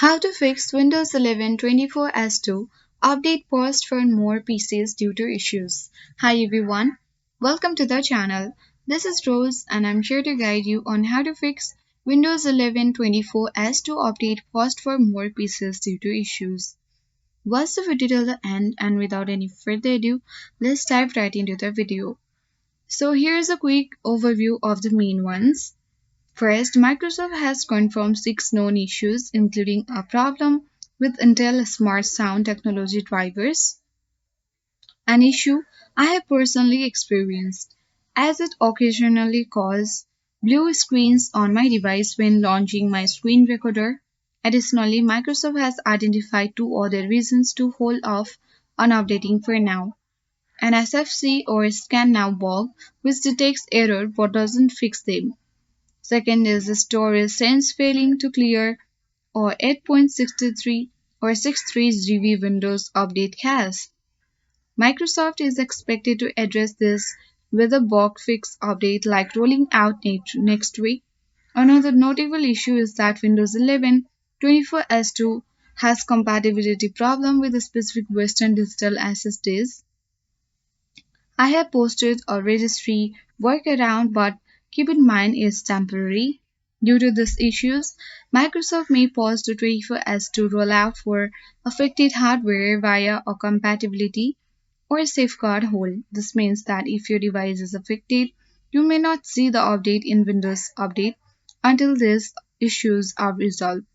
How to fix Windows 11 24S2 update paused for more PCs due to issues. Hi everyone, welcome to the channel. This is Rose and I'm here to guide you on how to fix Windows 11 24S2 update paused for more PCs due to issues. Watch the video till the end and without any further ado, let's dive right into the video. So here's a quick overview of the main ones. First, Microsoft has confirmed 6 known issues, including a problem with Intel Smart Sound Technology drivers, an issue I have personally experienced, as it occasionally causes blue screens on my device when launching my screen recorder. Additionally, Microsoft has identified 2 other reasons to hold off on updating for now. An SFC or Scan bug, which detects error but doesn't fix them. Second is the storage sense failing to clear or 8.63 or 63 GB Windows Update cache. Microsoft is expected to address this with a bug fix update like rolling out next week. Another notable issue is that Windows 11 24S2 has compatibility problem with specific Western digital SSDs. I have posted a registry workaround, but keep in mind it's temporary. Due to these issues, Microsoft may pause the 24S2 rollout for affected hardware via a compatibility or safeguard hold. This means that if your device is affected, you may not see the update in Windows Update until these issues are resolved.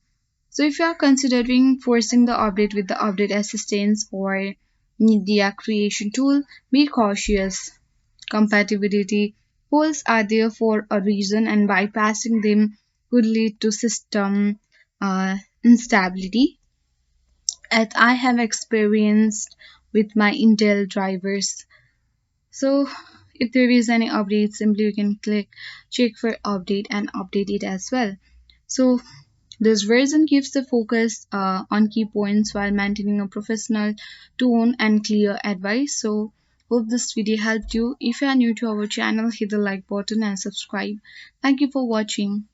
So if you are considering forcing the update with the update assistance or media creation tool, be cautious. Compatibility holes are there for a reason, and bypassing them could lead to system instability, as I have experienced with my Intel drivers. So if there is any update, simply you can click check for update and update it as well. So this version gives the focus on key points while maintaining a professional tone and clear advice. So hope this video helped you. If you are new to our channel, hit the like button and subscribe. Thank you for watching.